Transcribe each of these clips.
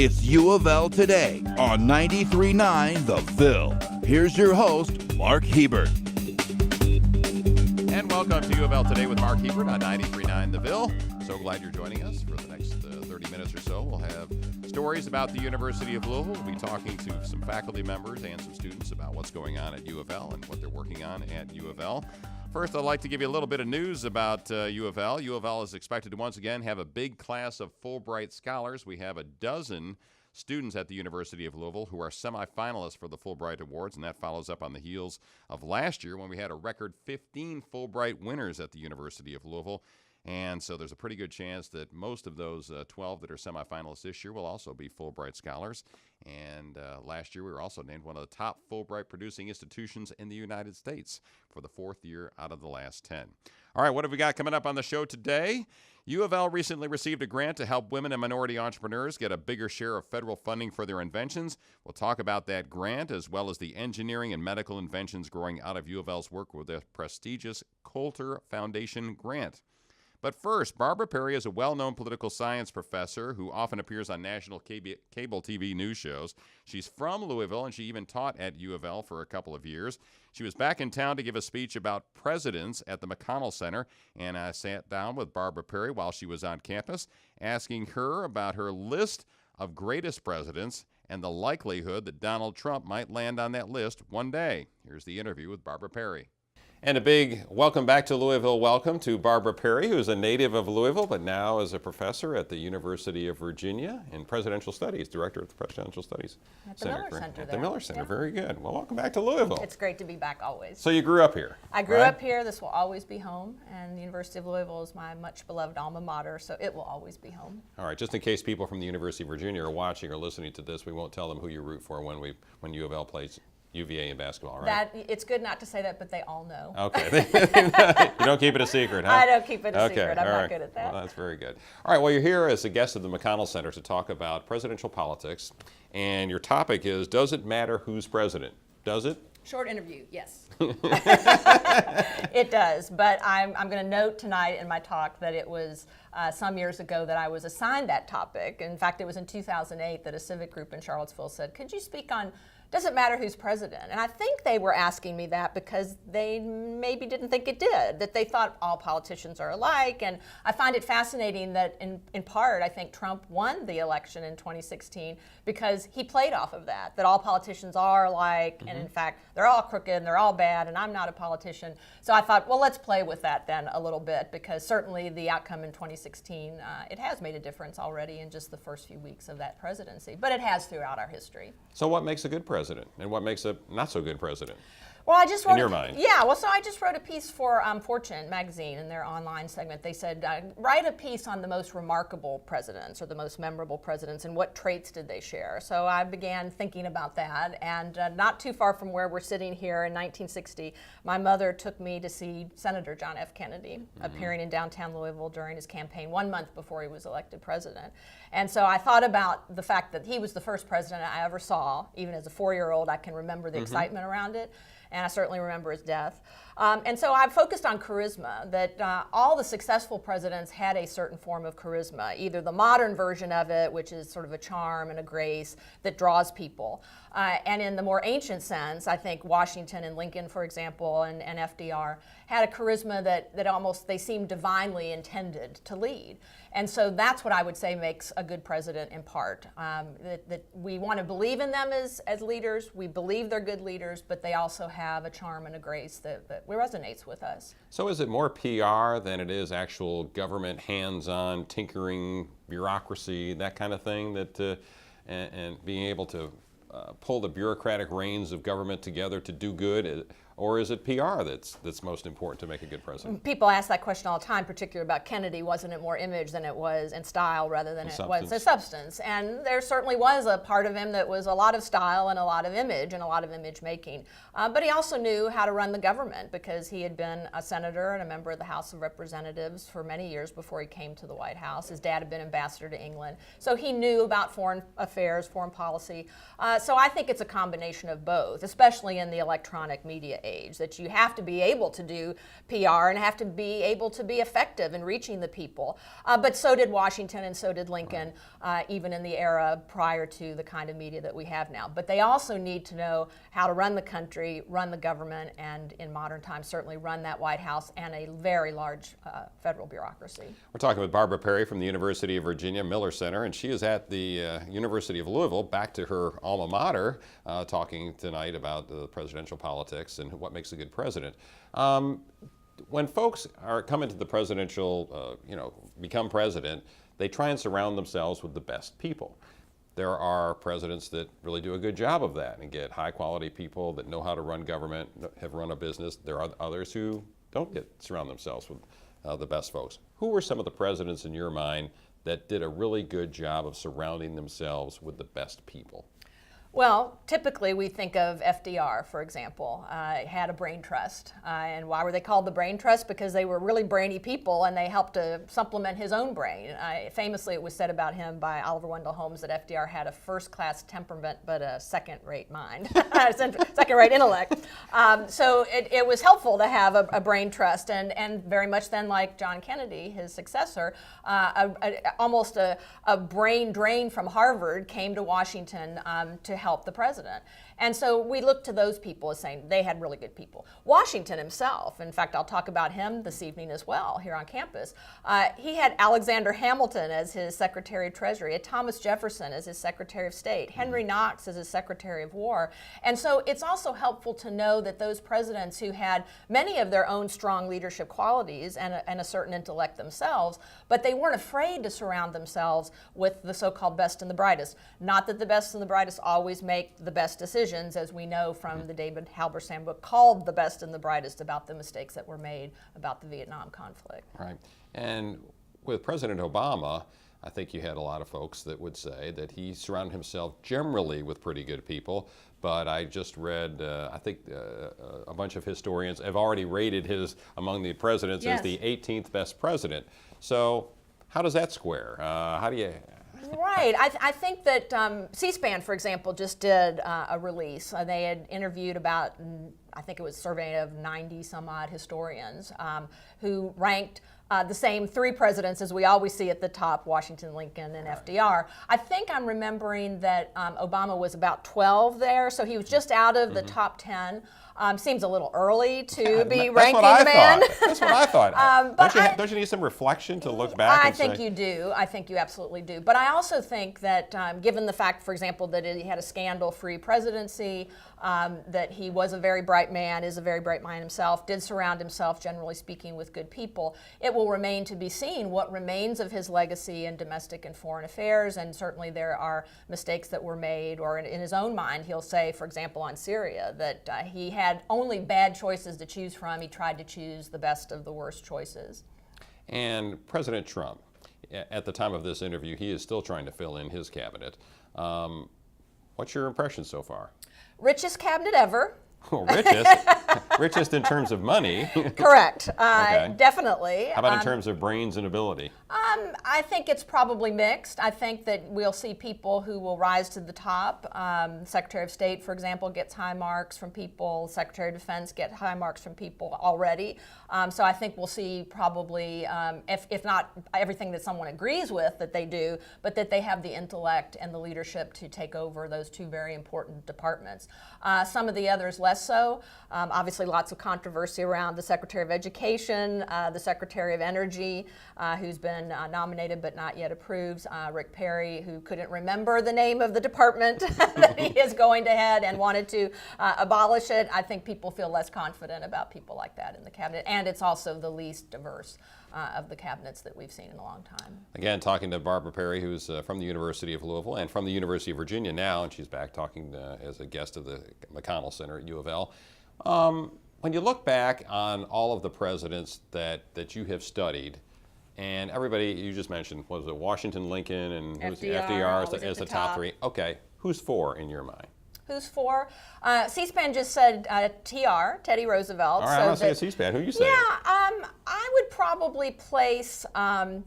It's U of L Today on 93.9 The Ville. Here's your host, Mark Hebert. And welcome to U of L Today with Mark Hebert on 93.9 The Ville. So glad you're joining us for the next 30 minutes or so. We'll have stories about the University of Louisville. We'll be talking to some faculty members and some students about what's going on at U of L and what they're working on at U of L. First, I'd like to give you a little bit of news about U of L. U of L is expected to once again have a big class of Fulbright scholars. We have a dozen students at the University of Louisville who are semifinalists for the Fulbright Awards, and that follows up on the heels of last year when we had a record 15 Fulbright winners at the University of Louisville. And so there's a pretty good chance that most of those 12 that are semifinalists this year will also be Fulbright scholars. And last year we were also named one of the top Fulbright producing institutions in the United States for the fourth year out of the last 10. All right, what have we got coming up on the show today? U of L recently received a grant to help women and minority entrepreneurs get a bigger share of federal funding for their inventions. We'll talk about that grant as well as the engineering and medical inventions growing out of U of L's work with the prestigious Coulter Foundation grant. But first, Barbara Perry is a well-known political science professor who often appears on national cable TV news shows. She's from Louisville, and she even taught at U of L for a couple of years. She was back in town to give a speech about presidents at the McConnell Center, and I sat down with Barbara Perry while she was on campus, asking her about her list of greatest presidents and the likelihood that Donald Trump might land on that list one day. Here's the interview with Barbara Perry. And a big welcome back to Louisville. Welcome to Barbara Perry, who's a native of Louisville, but now is a professor at the University of Virginia in Presidential Studies, Director of the Presidential Studies at the Miller Center. At the Miller Center, very good. Well, welcome back to Louisville. It's great to be back always. So you grew up here? I grew up here. This will always be home, and the University of Louisville is my much beloved alma mater, so it will always be home. All right, just in case people from the University of Virginia are watching or listening to this, we won't tell them who you root for when U of L plays UVA in basketball, right? It's good not to say that, but they all know. Okay. You don't keep it a secret, huh? I don't keep it a secret. I'm not good at that. Well, that's very good. All right, well, you're here as a guest of the McConnell Center to talk about presidential politics, and your topic is, does it matter who's president? Does it? Short interview, yes. It does, but I'm going to note tonight in my talk that it was some years ago that I was assigned that topic. In fact, it was in 2008 that a civic group in Charlottesville said, could you speak on does it matter who's president? And I think they were asking me that because they maybe didn't think it did, that they thought all politicians are alike. And I find it fascinating that in part, I think Trump won the election in 2016 because he played off of that all politicians are alike, and in fact, they're all crooked and they're all bad, and I'm not a politician. So I thought, well, let's play with that then a little bit, because certainly the outcome in 2016, it has made a difference already in just the first few weeks of that presidency, but it has throughout our history. So what makes a good president, and what makes a not so good president? Well, I just wrote in your mind. Yeah, well, so I just wrote a piece for Fortune magazine in their online segment. They said, write a piece on the most remarkable presidents or the most memorable presidents and what traits did they share. So I began thinking about that, and not too far from where we're sitting here in 1960, my mother took me to see Senator John F. Kennedy appearing in downtown Louisville during his campaign 1 month before he was elected president. And so I thought about the fact that he was the first president I ever saw. Even as a 4-year-old, I can remember the excitement around it. And I certainly remember his death. And so I focused on charisma, that all the successful presidents had a certain form of charisma, either the modern version of it, which is sort of a charm and a grace that draws people. And in the more ancient sense, I think Washington and Lincoln, for example, and FDR had a charisma that almost they seemed divinely intended to lead. And so that's what I would say makes a good president in part, that we want to believe in them as leaders. We believe they're good leaders, but they also have a charm and a grace that resonates with us. So is it more PR than it is actual government hands-on tinkering, bureaucracy, that kind of thing, that and being able to pull the bureaucratic reins of government together to do good? Or is it PR that's most important to make a good president? People ask that question all the time, particularly about Kennedy. Wasn't it more image than it was, and style rather than it was the substance? And there certainly was a part of him that was a lot of style and a lot of image and a lot of image making. But he also knew how to run the government because he had been a senator and a member of the House of Representatives for many years before he came to the White House. His dad had been ambassador to England. So he knew about foreign affairs, foreign policy. So I think it's a combination of both, especially in the electronic media age. page, that you have to be able to do PR and have to be able to be effective in reaching the people. But so did Washington and so did Lincoln, even in the era prior to the kind of media that we have now. But they also need to know how to run the country, run the government, and in modern times certainly run that White House and a very large federal bureaucracy. We're talking with Barbara Perry from the University of Virginia Miller Center, and she is at the University of Louisville, back to her alma mater, talking tonight about the presidential politics and what makes a good president. When folks come into the presidential, become president, they try and surround themselves with the best people. There are presidents that really do a good job of that and get high quality people that know how to run government, have run a business. There are others who don't surround themselves with the best folks. Who were some of the presidents in your mind that did a really good job of surrounding themselves with the best people? Well, typically we think of FDR, for example, had a brain trust. And why were they called the brain trust? Because they were really brainy people and they helped to supplement his own brain. Famously, it was said about him by Oliver Wendell Holmes that FDR had a first-class temperament but a second-rate mind, second-rate intellect. So it was helpful to have a brain trust, and very much then, like John Kennedy, his successor, almost a brain drain from Harvard came to Washington to help the president. And so we look to those people as saying they had really good people. Washington himself, in fact, I'll talk about him this evening as well here on campus. He had Alexander Hamilton as his Secretary of Treasury, had Thomas Jefferson as his Secretary of State, Henry Knox as his Secretary of War. And so it's also helpful to know that those presidents who had many of their own strong leadership qualities and a certain intellect themselves, but they weren't afraid to surround themselves with the so-called best and the brightest. Not that the best and the brightest always make the best decisions, as we know from the David Halberstam book called The Best and the Brightest, about the mistakes that were made about the Vietnam conflict. Right. And with President Obama, I think you had a lot of folks that would say that he surrounded himself generally with pretty good people. But I just read, I think a bunch of historians have already rated his, among the presidents, as the 18th best president. So how does that square? How do you... Right. I think that C-SPAN, for example, just did a release. They had interviewed about, I think it was a survey of 90 some odd historians who ranked the same three presidents as we always see at the top, Washington, Lincoln, and FDR. I think I'm remembering that Obama was about 12 there, so he was just out of the top 10. Seems a little early to be ranking the man. That's what I thought. Don't you need some reflection to look back and say? I think you do. I think you absolutely do. But I also think that given the fact, for example, that he had a scandal-free presidency, that he was a very bright man, is a very bright man himself, did surround himself, generally speaking, with good people, it will remain to be seen what remains of his legacy in domestic and foreign affairs. And certainly there are mistakes that were made, or in his own mind, he'll say, for example, on Syria, that he had only bad choices to choose from. He tried to choose the best of the worst choices. And President Trump, at the time of this interview, he is still trying to fill in his cabinet. What's your impression so far? Richest cabinet ever. Oh, richest? Richest in terms of money. Correct. Okay. Definitely. How about in terms of brains and ability? I think it's probably mixed. I think that we'll see people who will rise to the top. Secretary of State, for example, gets high marks from people. Secretary of Defense gets high marks from people already. So I think we'll see probably, if not everything that someone agrees with that they do, but that they have the intellect and the leadership to take over those two very important departments. Some of the others less so. Obviously lots of controversy around the Secretary of Education, the Secretary of Energy, who's been nominated but not yet approved, Rick Perry, who couldn't remember the name of the department that he is going to head and wanted to abolish it. I think people feel less confident about people like that in the cabinet, and it's also the least diverse of the cabinets that we've seen in a long time. Again, talking to Barbara Perry, who's from the University of Louisville and from the University of Virginia now, and she's back talking as a guest of the McConnell Center at UofL. When you look back on all of the presidents that you have studied, and everybody you just mentioned, was it Washington, Lincoln, and FDR as the top three? Okay, who's four in your mind? Who's for? C-SPAN just said TR, Teddy Roosevelt. All right, I'm not saying C-SPAN. Who you say? Yeah, I would probably place, I'm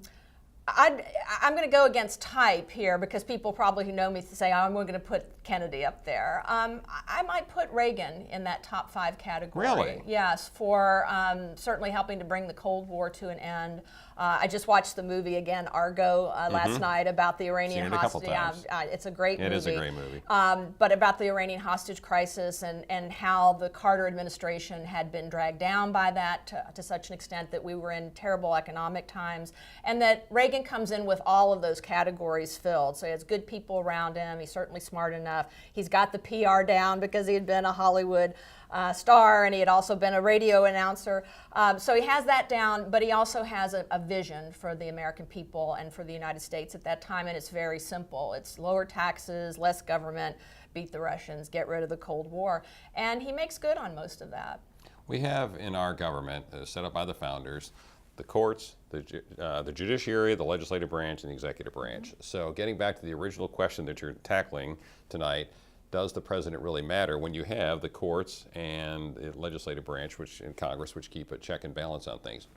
going to go against type here because people probably who know me say I'm going to put Kennedy up there. I might put Reagan in that top 5 category. Really? Yes, for certainly helping to bring the Cold War to an end. I just watched the movie again, Argo, last night about the Iranian Seen it a couple hostage. times. It's a great movie. It is a great movie. But about the Iranian hostage crisis and how the Carter administration had been dragged down by that to such an extent that we were in terrible economic times, and that Reagan comes in with all of those categories filled. So he has good people around him. He's certainly smart enough. He's got the PR down because he had been a Hollywood star, and he had also been a radio announcer. So he has that down, but he also has a vision for the American people and for the United States at that time, and it's very simple. It's lower taxes, less government, beat the Russians, get rid of the Cold War, and he makes good on most of that. We have in our government, set up by the founders, the courts, the judiciary, the legislative branch, and the executive branch. So getting back to the original question that you're tackling tonight, does the president really matter when you have the courts and the legislative branch, which in Congress, which keep a check and balance on things?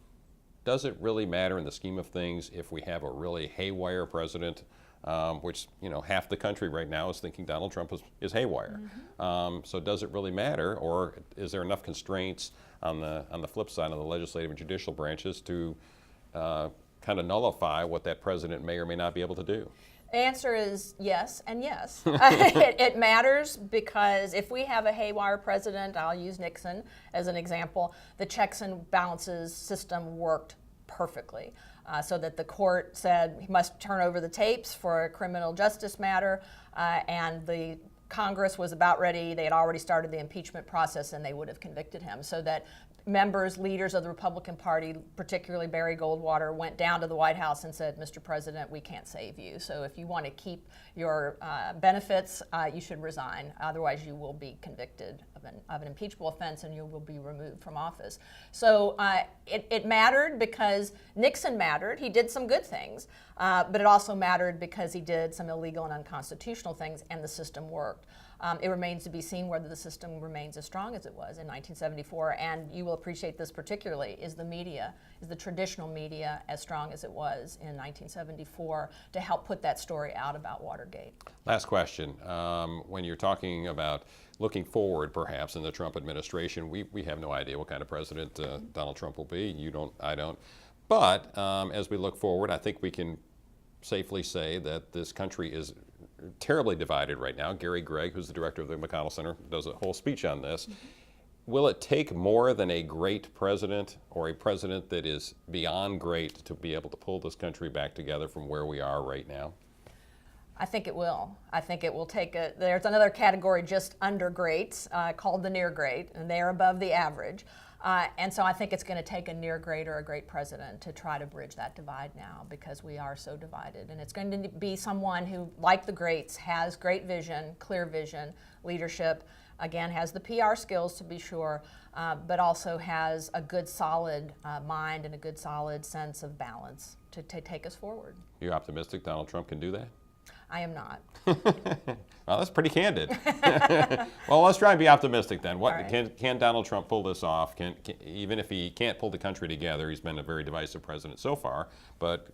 Does it really matter in the scheme of things if we have a really haywire president, which half the country right now is thinking Donald Trump is haywire? So does it really matter, or is there enough constraints on the flip side of the legislative and judicial branches to kind of nullify what that president may or may not be able to do? The answer is yes and yes. It matters because if we have a haywire president, I'll use Nixon as an example, the checks and balances system worked perfectly. So that the court said he must turn over the tapes for a criminal justice matter, and the Congress was about ready. They had already started the impeachment process, and they would have convicted him. So that members, leaders of the Republican Party, particularly Barry Goldwater, went down to the White House and said, Mr. President, we can't save you. So if you want to keep your benefits, you should resign. Otherwise, you will be convicted of an impeachable offense and you will be removed from office. So it mattered because Nixon mattered. He did some good things, but it also mattered because he did some illegal and unconstitutional things, and the system worked. It remains to be seen whether the system remains as strong as it was in 1974, and you will appreciate this particularly, is the traditional media as strong as it was in 1974 to help put that story out about Watergate? Last question. When you're talking about looking forward, perhaps, in the Trump administration, we have no idea what kind of president Donald Trump will be. You don't, I don't. But as we look forward, I think we can safely say that this country is terribly divided right now. Gary Gregg, who's the director of the McConnell Center, does a whole speech on this. Will it take more than a great president or a president that is beyond great to be able to pull this country back together from where we are right now? I think it will. I think it will take there's another category just under greats called the near great, and they're above the average. And so I think it's going to take a near great or a great president to try to bridge that divide now, because we are so divided. And it's going to be someone who, like the greats, has great vision, clear vision, leadership, again, has the PR skills to be sure, but also has a good solid mind and a good solid sense of balance to take us forward. You're optimistic Donald Trump can do that? I am not. Well, that's pretty candid. Well, let's try and be optimistic then. What right. Can Donald Trump pull this off? Even if he can't pull the country together, he's been a very divisive president so far, but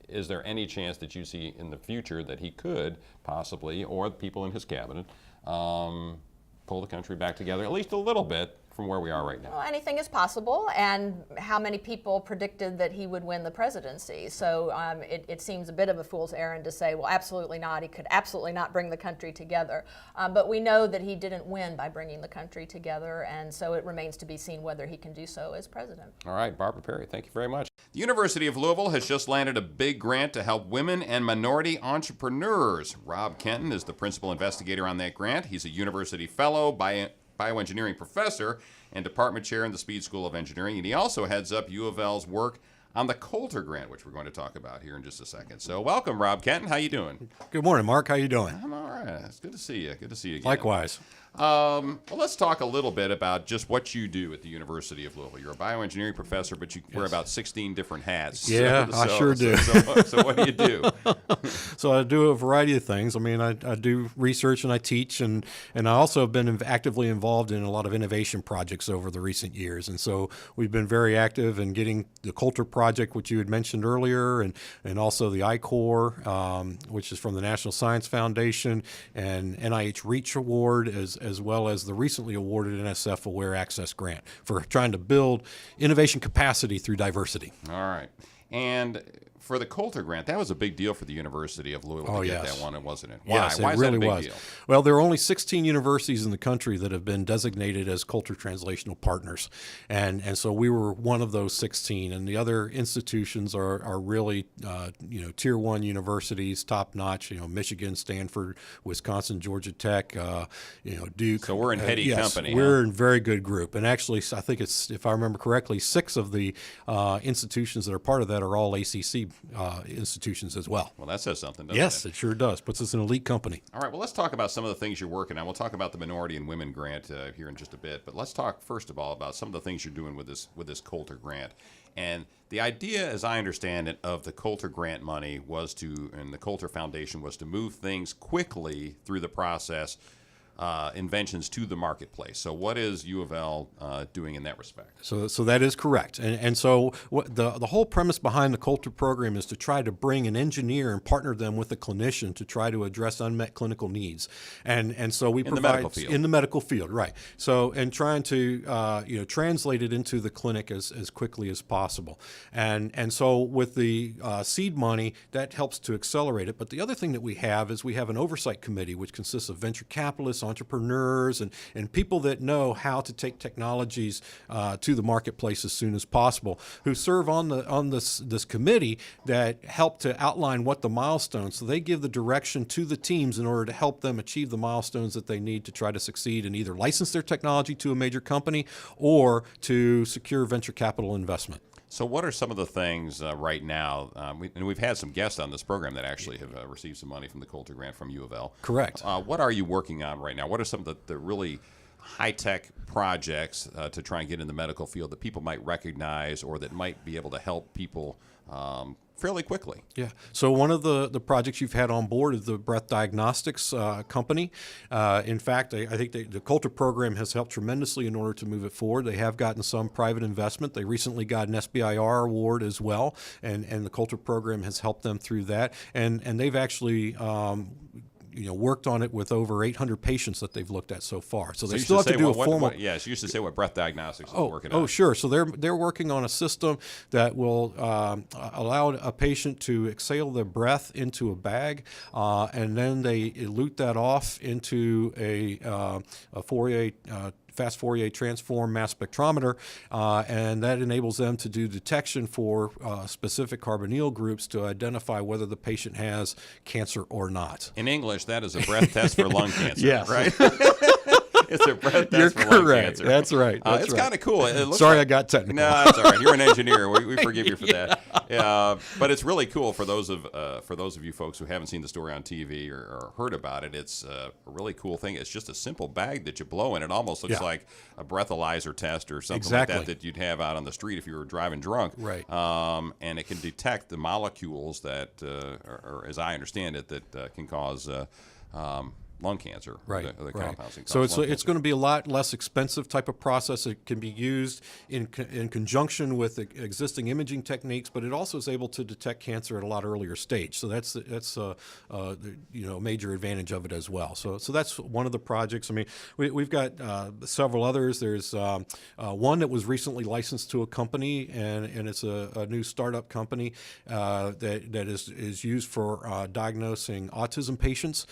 is there any chance that you see in the future that he could possibly, or the people in his cabinet, pull the country back together at least a little bit from where we are right now? Well, anything is possible, and how many people predicted that he would win the presidency? So it seems a bit of a fool's errand to say, well, absolutely not. He could absolutely not bring the country together. But we know that he didn't win by bringing the country together, and so it remains to be seen whether he can do so as president. All right, Barbara Perry, thank you very much. The University of Louisville has just landed a big grant to help women and minority entrepreneurs. Rob Keynton is the principal investigator on that grant. He's a university fellow, bioengineering professor, and department chair in the Speed School of Engineering. And he also heads up UofL's work on the Coulter grant, which we're going to talk about here in just a second. So welcome, Rob Keynton. How you doing? Good morning, Mark. How you doing? I'm all right. It's good to see you. Good to see you again. Likewise. Well, let's talk a little bit about just what you do at the University of Louisville. You're a bioengineering professor, but you wear about 16 different hats. Yeah, I sure do. So what do you do? So I do a variety of things. I mean, I do research and I teach, and I also have been actively involved in a lot of innovation projects over the recent years. And so we've been very active in getting the Coulter project, which you had mentioned earlier, and also the I-Corps, which is from the National Science Foundation, and NIH Reach Award, as well as the recently awarded NSF Aware Access Grant for trying to build innovation capacity through diversity. All right. And for the Coulter grant, that was a big deal for the University of Louisville to get that one, wasn't it? Why? Yes, Why it is really that a big was. deal? Well, there are only 16 universities in the country that have been designated as Coulter Translational Partners, and so we were one of those 16. And the other institutions are really tier 1 universities, top notch. Michigan, Stanford, Wisconsin, Georgia Tech, Duke. So we're in heady company. We're in very good group. And actually, I think it's, if I remember correctly, 6 of the institutions that are part of that are all ACC institutions as well. Well, that says something, doesn't it? Yes, it sure does. Puts us in an elite company. All right, well, let's talk about some of the things you're working on. We'll talk about the Minority and Women Grant here in just a bit, but let's talk first of all about some of the things you're doing with this Coulter grant. And the idea, as I understand it, of the Coulter grant money and the Coulter Foundation was to move things quickly through the process, inventions to the marketplace. So what is UofL doing in that respect? So that is correct. And so the whole premise behind the Coulter program is to try to bring an engineer and partner them with a clinician to try to address unmet clinical needs. And so we provide the medical field. In the medical field, right. So, and trying to translate it into the clinic as quickly as possible. And so with the seed money, that helps to accelerate it. But the other thing that we have is we have an oversight committee, which consists of venture capitalists, entrepreneurs, and people that know how to take technologies to the marketplace as soon as possible, who serve on this committee that help to outline what the milestones. So they give the direction to the teams in order to help them achieve the milestones that they need to try to succeed and either license their technology to a major company or to secure venture capital investment. So what are some of the things right now, and we've had some guests on this program that actually have received some money from the Coulter grant from UofL. Correct. What are you working on right now? What are some of the really high-tech projects to try and get in the medical field that people might recognize or that might be able to help people fairly quickly? Yeah. So one of the projects you've had on board is the breath diagnostics company. In fact, I think the Coulter program has helped tremendously in order to move it forward. They have gotten some private investment. They recently got an SBIR award as well, and the Coulter program has helped them through that. And they've actually worked on it with over 800 patients that they've looked at so far. So they still have to do a formal. Yes, you used to say what breath diagnostics is working on. Oh, sure. So they're working on a system that will allow a patient to exhale their breath into a bag, and then they elute that off into a Fourier fast Fourier transform mass spectrometer, and that enables them to do detection for specific carbonyl groups to identify whether the patient has cancer or not. In English, that is a breath test for lung cancer, yes. Right? It's a breath test You're for lung correct. cancer. That's right. It's kind of cool. Sorry, I got technical. No, that's all right. You're an engineer. We forgive you for that. But it's really cool for those of you folks who haven't seen the story on TV or heard about it. It's a really cool thing. It's just a simple bag that you blow in. It almost looks like a breathalyzer test or something like that you'd have out on the street if you were driving drunk. Right. And it can detect the molecules that, or as I understand it, that can cause lung cancer. Right. The compounds So it's going to be a lot less expensive type of process. It can be used in conjunction with existing imaging techniques, but it also is able to detect cancer at a lot earlier stage. So that's a major advantage of it as well. So that's one of the projects. I mean, we've got several others. There's one that was recently licensed to a company, and it's a new startup company that is used for diagnosing autism patients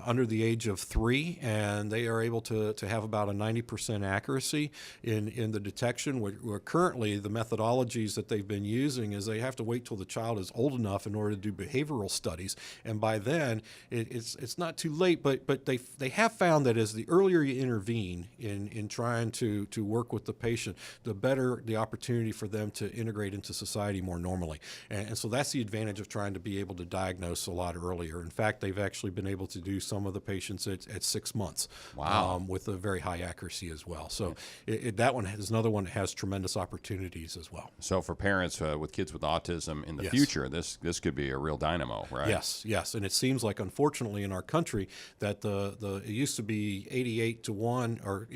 under the age of 3, and they are able to have about a 90% accuracy in the detection. Where currently the methodologies that they've been using is they have to wait till the child is old enough in order to do behavioral studies, and by then it's not too late. But they have found that as the earlier you intervene in trying to work with the patient, the better the opportunity for them to integrate into society more normally. And so that's the advantage of trying to be able to diagnose a lot earlier. In fact, they've actually been able to do to some of the patients at 6 months. Wow. With a very high accuracy as well. So that one is another one that has tremendous opportunities as well. So for parents with kids with autism in the Yes. future, this could be a real dynamo, right? Yes, and it seems like, unfortunately, in our country, that it used to be 88 to 1, or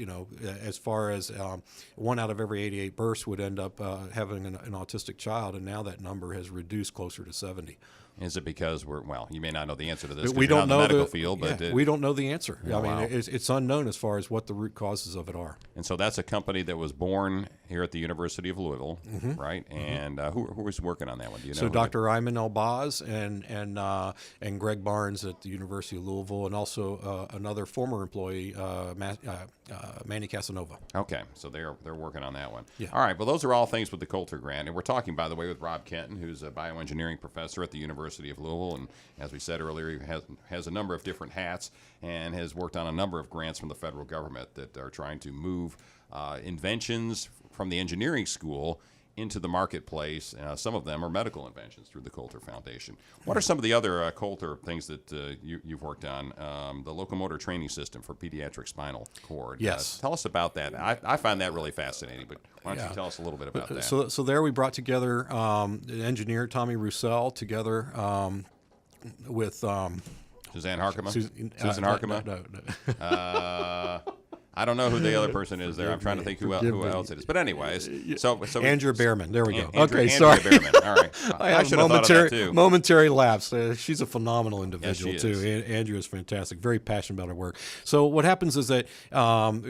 as far as 1 out of every 88 births would end up having an autistic child, and now that number has reduced closer to 70. Is it because you may not know the answer to this, 'cause We you're not don't in the know medical field, but we don't know the answer. Oh, I mean, wow. it's unknown as far as what the root causes of it are. And so that's a company that was born here at the University of Louisville, right? And who was working on that one? Do you know? So who Dr. Ayman El-Baz and Greg Barnes at the University of Louisville, and also another former employee, Manny Casanova. Okay, so they're working on that one. Yeah. All right, well, those are all things with the Coulter grant. And we're talking, by the way, with Rob Keynton, who's a bioengineering professor at the University of Louisville. And as we said earlier, he has a number of different hats and has worked on a number of grants from the federal government that are trying to move inventions from the engineering school into the marketplace. Some of them are medical inventions through the Coulter Foundation. What are some of the other Coulter things that you've worked on? The locomotor training system for pediatric spinal cord. Yes. Tell us about that. I find that really fascinating, but why don't you tell us a little bit about that? So there we brought together the engineer Tommy Roussel together with Suzanne Harkema? Susan no, Harkema? no. I don't know who the other person is there. I'm trying to think who else it is. But anyways, so Andrea Behrman. There we go. Andrea Sorry. Behrman. All right. I should have thought of that too. Momentary lapse. She's a phenomenal individual Yes, too. she is. Andrea is fantastic. Very passionate about her work. So what happens is that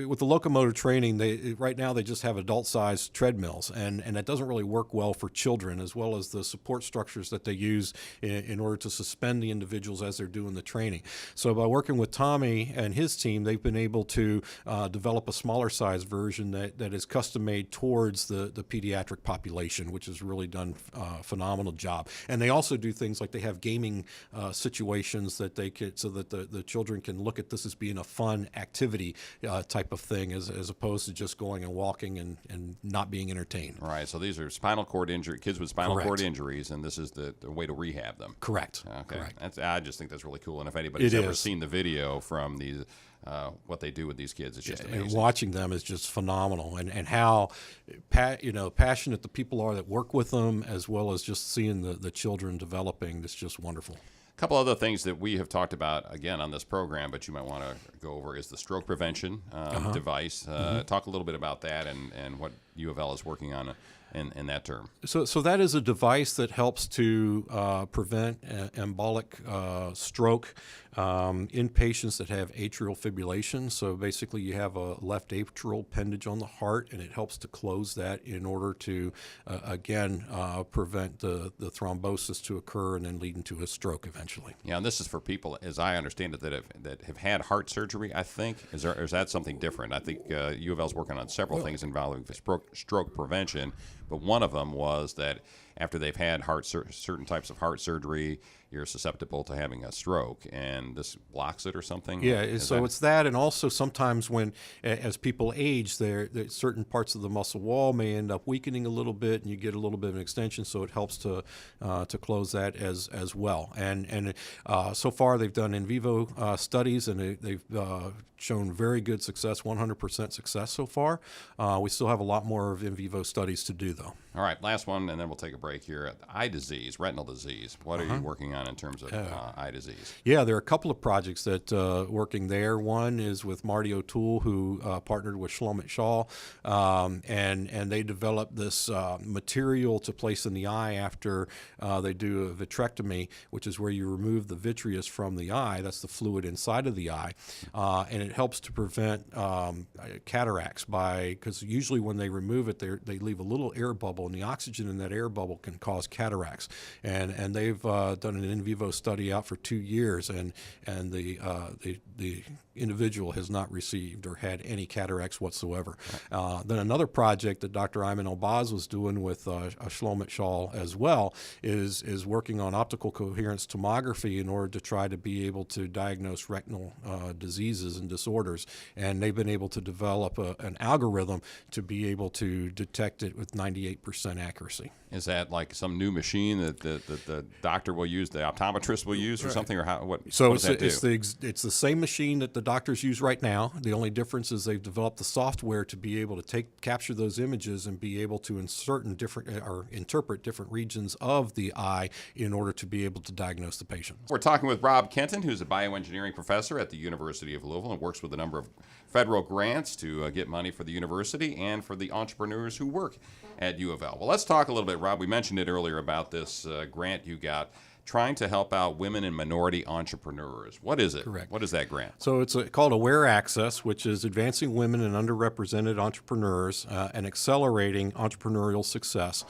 with the locomotor training, right now they just have adult-sized treadmills, and that doesn't really work well for children, as well as the support structures that they use in order to suspend the individuals as they're doing the training. So by working with Tommy and his team, they've been able to develop a smaller size version that is custom made towards the pediatric population, which has really done a phenomenal job. And they also do things like they have gaming situations that they can, so that the children can look at this as being a fun activity type of thing, as opposed to just going and walking and not being entertained. All right. So these are spinal cord injury, kids with spinal Correct. cord injuries, and this is the way to rehab them. Correct. Okay. Correct. I just think that's really cool. And if anybody's It ever is. seen the video from these, what they do with these kids, it's just amazing. And watching them is just phenomenal, and how passionate the people are that work with them, as well as just seeing the children developing. It's just wonderful. A couple other things that we have talked about, again, on this program, but you might want to go over, is the stroke prevention device. Talk a little bit about that and what UofL is working on in that term. So that is a device that helps to prevent embolic stroke in patients that have atrial fibrillation. So basically you have a left atrial appendage on the heart, and it helps to close that in order to, again, prevent the thrombosis to occur and then leading to a stroke eventually. Yeah, and this is for people, as I understand it, that have had heart surgery, I think. Is that something different? I think UofL is working on several things involving stroke prevention, but one of them was that after they've had certain types of heart surgery, you're susceptible to having a stroke, and this blocks it or something? Yeah, it's that, and also sometimes as people age, certain parts of the muscle wall may end up weakening a little bit, and you get a little bit of an extension, so it helps to close that as well. And so far they've done in vivo studies, and they've shown very good success, 100% success so far. We still have a lot more of in vivo studies to do, though. All right, last one, and then we'll take a break here. Eye disease, retinal disease. What are you working on in terms of eye disease? Yeah, there are a couple of projects that working there. One is with Marty O'Toole, who partnered with Shlomo Shaw, and they developed this material to place in the eye after they do a vitrectomy, which is where you remove the vitreous from the eye. That's the fluid inside of the eye, and it helps to prevent cataracts because usually when they remove it, they leave a little air bubble, and the oxygen in that air bubble can cause cataracts. And they've done an in vivo study out for 2 years, and the individual has not received or had any cataracts whatsoever. Then another project that Dr. Ayman El-Baz was doing with Shlomo Shaw as well is working on optical coherence tomography in order to try to be able to diagnose retinal diseases and disorders. And they've been able to develop an algorithm to be able to detect it with 98% accuracy. Is that like some new machine that the doctor will use, the optometrist will use, or something, or how? What does that do? It's the same machine that the doctors use right now. The only difference is they've developed the software to be able to capture those images and be able to interpret different regions of the eye in order to be able to diagnose the patient. We're talking with Rob Keynton, who's a bioengineering professor at the University of Louisville and works with a number of federal grants to get money for the university and for the entrepreneurs who work at UofL. Well, let's talk a little bit, Rob. We mentioned it earlier about this grant you got trying to help out women and minority entrepreneurs. What is it? Correct. What is that grant? So it's called Aware Access, which is advancing women and underrepresented entrepreneurs and accelerating entrepreneurial success,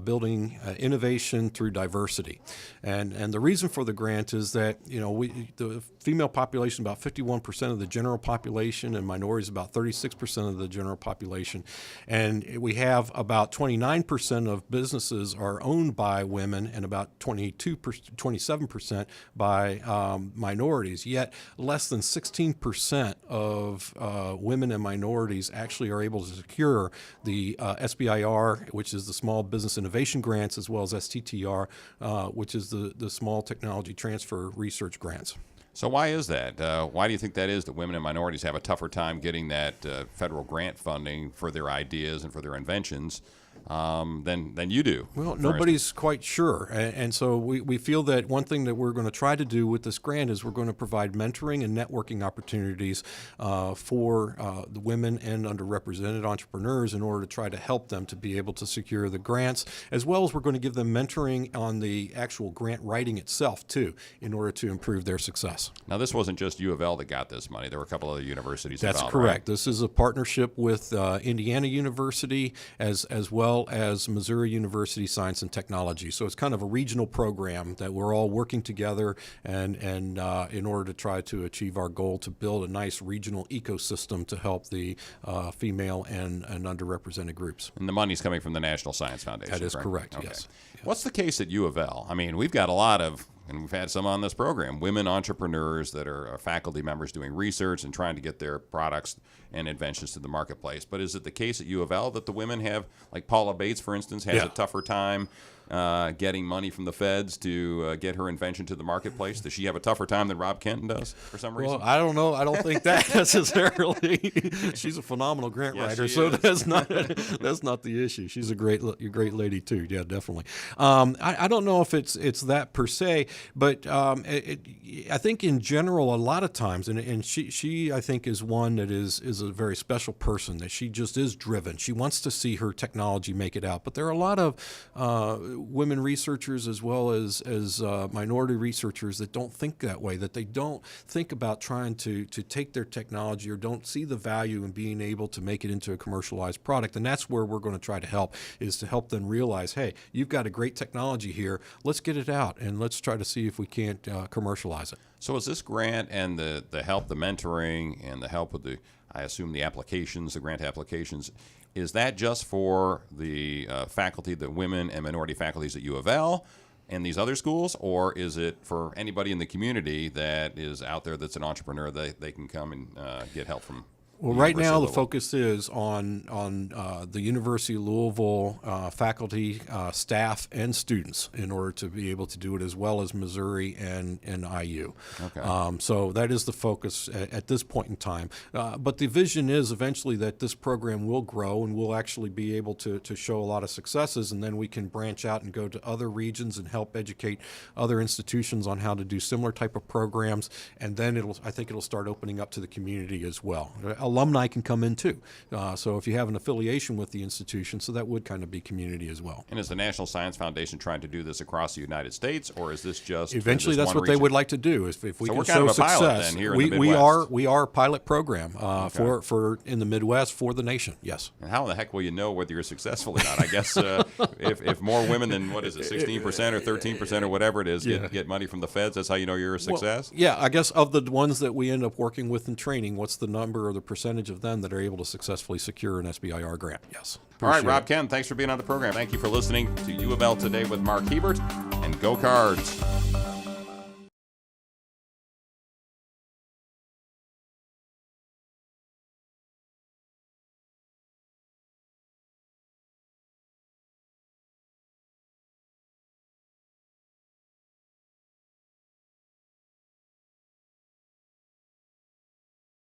building innovation through diversity. And the reason for the grant is that, the female population is about 51% of the general population, and minorities about 36% of the general population. And we have about 29% of businesses are owned by women and about 27% by minorities, yet less than 16% of women and minorities actually are able to secure the SBIR, which is the Small Business Innovation Grants, as well as STTR, which is the Small Technology Transfer Research Grants. So why is that? Why do you think that is, that women and minorities have a tougher time getting that federal grant funding for their ideas and for their inventions than you do? Well, nobody's quite sure. And so we feel that one thing that we're going to try to do with this grant is we're going to provide mentoring and networking opportunities for the women and underrepresented entrepreneurs in order to try to help them to be able to secure the grants, as well as we're going to give them mentoring on the actual grant writing itself, too, in order to improve their success. Now, this wasn't just U of L that got this money. There were a couple other universities involved. That's correct. Right? This is a partnership with Indiana University as well as Missouri University Science and Technology. So it's kind of a regional program that we're all working together and in order to try to achieve our goal to build a nice regional ecosystem to help the female and underrepresented groups. And the money's coming from the National Science Foundation. That is right? correct, Okay. yes. What's the case at U of L? I mean, we've got a lot of, and we've had some on this program, women entrepreneurs that are faculty members doing research and trying to get their products and inventions to the marketplace. But is it the case at U of L that the women have, like Paula Bates, for instance, has a tougher time getting money from the feds to get her invention to the marketplace? Does she have a tougher time than Rob Keynton does for some reason? Well, I don't know. I don't think that necessarily. She's a phenomenal grant writer, so that's not the issue. She's a great lady too. Yeah, definitely. I don't know if it's that per se, but I think in general, a lot of times, and she I think is one that is a very special person, that she just is driven. She wants to see her technology make it out. But there are a lot of women researchers as well as minority researchers that don't think that way, that they don't think about trying to take their technology or don't see the value in being able to make it into a commercialized product. And that's where we're going to try to help, is to help them realize, hey, you've got a great technology here. Let's get it out and let's try to see if we can't commercialize it. So is this grant and the help, the mentoring, and the help with the, I assume, the applications, the grant applications, is that just for the faculty, the women and minority faculties at U of L and these other schools, or is it for anybody in the community that is out there that's an entrepreneur, they can come and get help from? Well, right now the focus is on the University of Louisville faculty, staff, and students in order to be able to do it, as well as Missouri and IU. Okay. So that is the focus at this point in time. But the vision is eventually that this program will grow and we'll actually be able to show a lot of successes, and then we can branch out and go to other regions and help educate other institutions on how to do similar type of programs, and then I think it'll start opening up to the community as well. Alumni can come in too. So if you have an affiliation with the institution, so that would kind of be community as well. And is the National Science Foundation trying to do this across the United States, or is this just eventually this that's one what region? they would like to do? If we So can we're show kind of a success, pilot then here in the Midwest. we are a pilot program for in the Midwest for the nation. Yes. And how in the heck will you know whether you're successful or not? I guess if more women than, what is it, 16% or 13% or whatever it is get money from the feds, that's how you know you're a success? Well, yeah, I guess of the ones that we end up working with and training, what's the number or the percentage of them that are able to successfully secure an SBIR grant? Yes. All right, Appreciate Rob it. Keynton, thanks for being on the program. Thank you for listening to U of L Today with Mark Hebert, and go Cards.